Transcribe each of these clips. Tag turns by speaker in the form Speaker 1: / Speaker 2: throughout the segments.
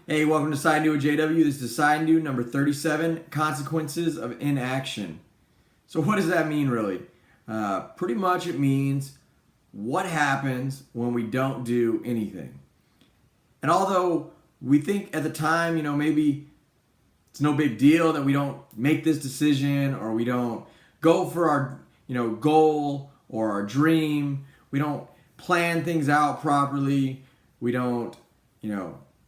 Speaker 1: Hey, welcome to Side New with JW. This is Side New number 37, Consequences of Inaction. So what does that mean really? Pretty much it means what happens when we don't do anything. And although we think at the time, maybe it's no big deal that we don't make this decision or we don't go for our, goal or our dream, we don't plan things out properly, we don't,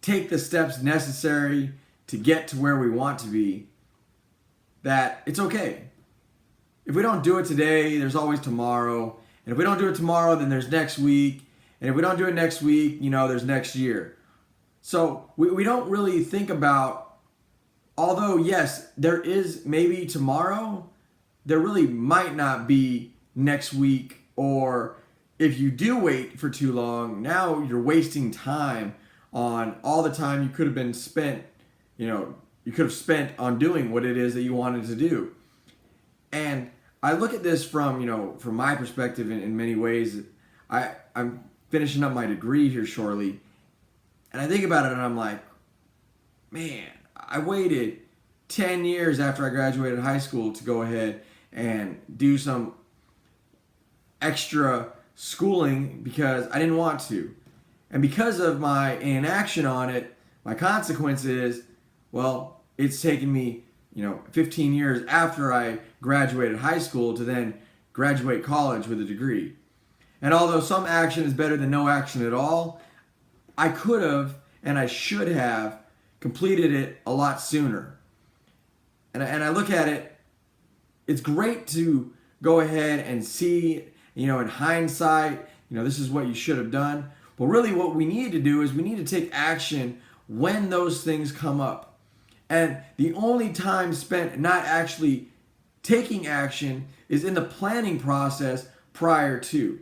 Speaker 1: take the steps necessary to get to where we want to be, that it's okay. If we don't do it today, there's always tomorrow. And if we don't do it tomorrow, then there's next week. And if we don't do it next week, there's next year. So we don't really think about, although yes, there is maybe tomorrow, there really might not be next week. Or if you do wait for too long, now you're wasting time on all the time you could have been spent, you could have spent on doing what it is that you wanted to do. And I look at this from my perspective in many ways. I'm finishing up my degree here shortly, and I think about it and I'm like, man, I waited 10 years after I graduated high school to go ahead and do some extra schooling because I didn't want to. And because of my inaction on it, my consequence is, well, it's taken me, 15 years after I graduated high school to then graduate college with a degree. And although some action is better than no action at all, I could have and I should have completed it a lot sooner. And I look at it, it's great to go ahead and see, in hindsight, this is what you should have done. But really what we need to do is we need to take action when those things come up. And the only time spent not actually taking action is in the planning process prior to.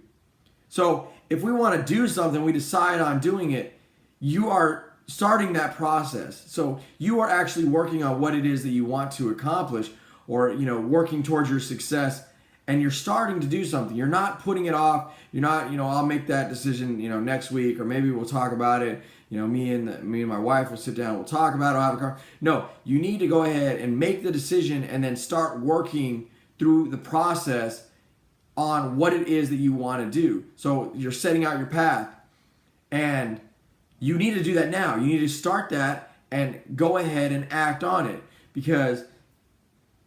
Speaker 1: So if we want to do something, we decide on doing it, you are starting that process. So you are actually working on what it is that you want to accomplish or, working towards your success. And you're starting to do something. You're not putting it off. You're not, I'll make that decision, next week, or maybe we'll talk about it. Me and my wife will sit down. We'll talk about it. I'll have a car. No, you need to go ahead and make the decision and then start working through the process on what it is that you want to do. So you're setting out your path, and you need to do that now. You need to start that and go ahead and act on it, because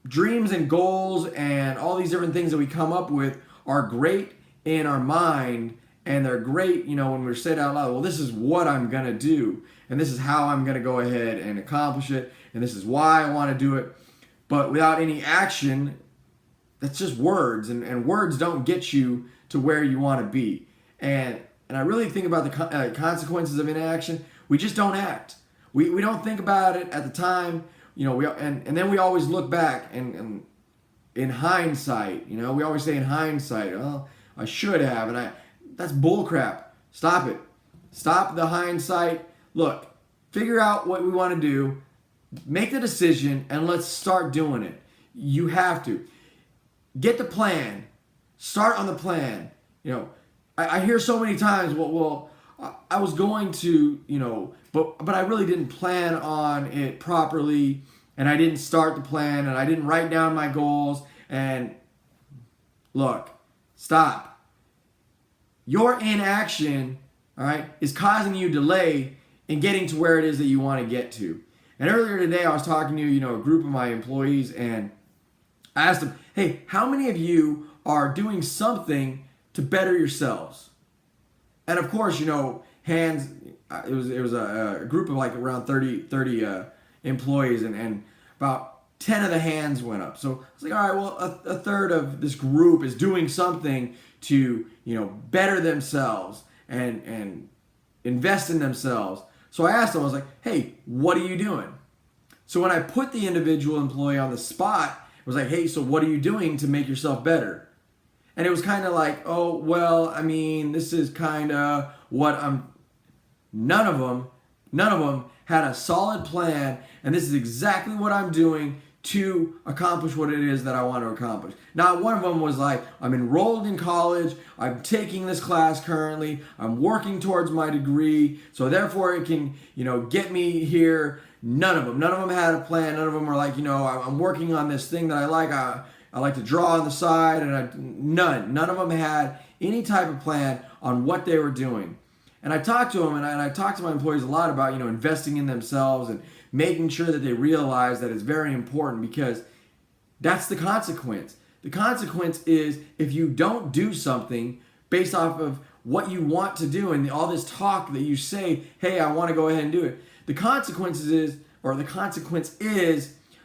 Speaker 1: dreams and goals and all these different things that we come up with are great in our mind, and they're great, when we're said out loud, well, this is what I'm going to do, and this is how I'm going to go ahead and accomplish it, and this is why I want to do it. But without any action, that's just words, and words don't get you to where you want to be. And I really think about the consequences of inaction. We just don't act. We don't think about it at the time. And then we always look back and in hindsight, we always say in hindsight, oh, I should have, and that's bullcrap. Stop it. Stop the hindsight. Look, figure out what we want to do, make the decision, and let's start doing it. You have to. Get the plan. Start on the plan. I hear so many times, well, I was going to, but I really didn't plan on it properly, and I didn't start the plan, and I didn't write down my goals. And look, stop. Your inaction, all right, is causing you delay in getting to where it is that you want to get to. And earlier today, I was talking to, a group of my employees, and I asked them, hey, how many of you are doing something to better yourselves? And of course, hands, it was a group of like around 30 employees, and about 10 of the hands went up. So I was like, all right, well, a third of this group is doing something to, better themselves and invest in themselves. So I asked them, I was like, hey, what are you doing? So when I put the individual employee on the spot, it was like, hey, so what are you doing to make yourself better? And it was kind of like, oh, well, this is kind of what none of them had a solid plan, and this is exactly what I'm doing to accomplish what it is that I want to accomplish. Not one of them was like, I'm enrolled in college, I'm taking this class currently, I'm working towards my degree, so therefore it can, get me here. None of them had a plan. None of them were like, I'm working on this thing that I like. I like to draw on the side, and none of them had any type of plan on what they were doing. And I talked to them, and I talked to my employees a lot about, investing in themselves and making sure that they realize that it's very important, because that's the consequence. The consequence is if you don't do something based off of what you want to do and all this talk that you say, hey, I want to go ahead and do it. The consequence is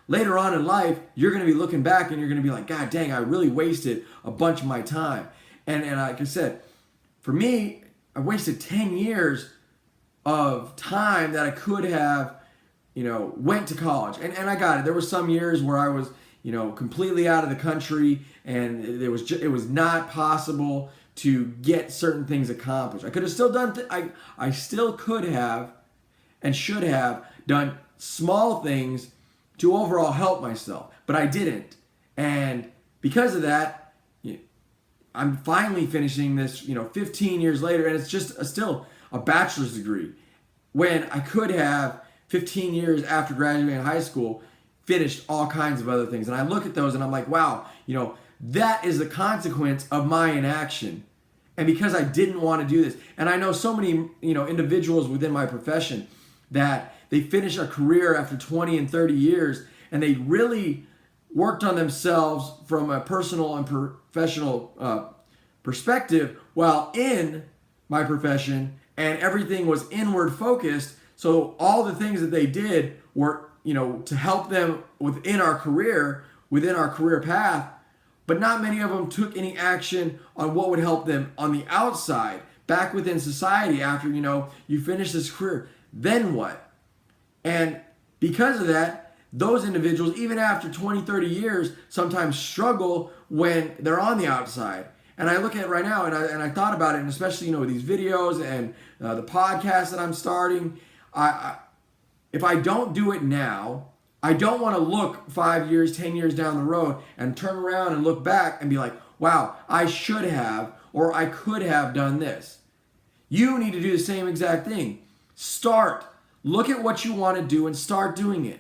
Speaker 1: later on in life, you're going to be looking back and you're going to be like, God dang, I really wasted a bunch of my time. And like I said, for me, I wasted 10 years of time that I could have, went to college. And I got it. There were some years where I was, completely out of the country, and it was not possible to get certain things accomplished. I could have still done, I still could have and should have done small things to overall help myself, but I didn't. And because of that, I'm finally finishing this, 15 years later, and it's just still a bachelor's degree, when I could have 15 years after graduating high school finished all kinds of other things. And I look at those and I'm like, wow, that is the consequence of my inaction. And because I didn't want to do this, and I know so many, individuals within my profession that they finish a career after 20 and 30 years, and they really worked on themselves from a personal and professional perspective while in my profession, and everything was inward focused. So all the things that they did were, to help them within our career path, but not many of them took any action on what would help them on the outside, back within society after, you finish this career. Then what? And because of that, those individuals, even after 20, 30 years, sometimes struggle when they're on the outside. And I look at it right now, and I thought about it, and especially, with these videos and the podcast that I'm starting, if I don't do it now, I don't want to look 5 years, 10 years down the road and turn around and look back and be like, wow, I should have, or I could have done this. You need to do the same exact thing. Start. Look at what you want to do and start doing it.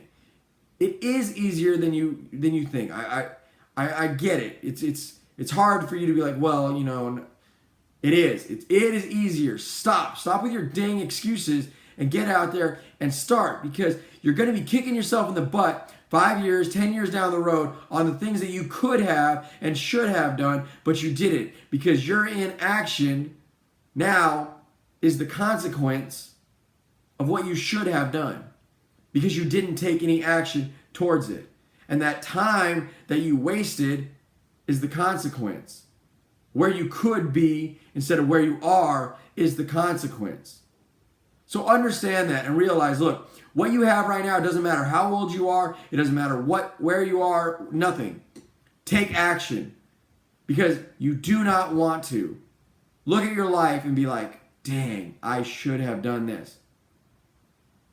Speaker 1: It is easier than you think. I get it. It's hard for you to be like, well, it is. It is easier. Stop with your dang excuses and get out there and start, because you're going to be kicking yourself in the butt 5 years, 10 years down the road on the things that you could have and should have done, but you didn't, because your inaction now is the consequence of what you should have done, because you didn't take any action towards it. And that time that you wasted is the consequence. Where you could be instead of where you are is the consequence. So understand that and realize, look, what you have right now, it doesn't matter how old you are, it doesn't matter where you are, nothing. Take action, because you do not want to look at your life and be like, dang, I should have done this.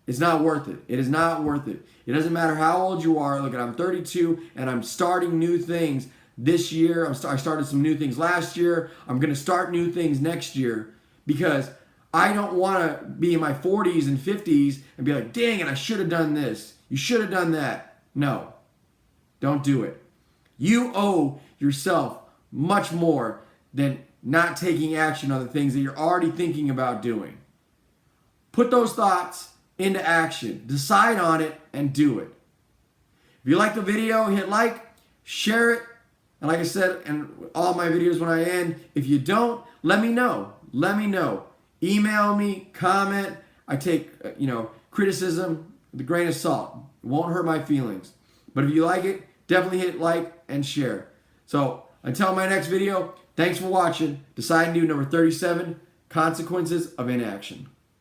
Speaker 1: It's not worth it. It is not worth it. It doesn't matter how old you are. Look, I'm 32 and I'm starting new things this year. I started some new things last year. I'm going to start new things next year, because I don't want to be in my 40s and 50s and be like, dang it, I should have done this. You should have done that. No, don't do it. You owe yourself much more than not taking action on the things that you're already thinking about doing. Put those thoughts into action. Decide on it and do it. If you like the video, hit like, share it. And like I said in all my videos when I end, if you don't, let me know. Let me know. Email me, comment. I take, criticism with a grain of salt. It won't hurt my feelings. But if you like it, definitely hit like and share. So until my next video, thanks for watching. Decide and Do number 37, Consequences of Inaction.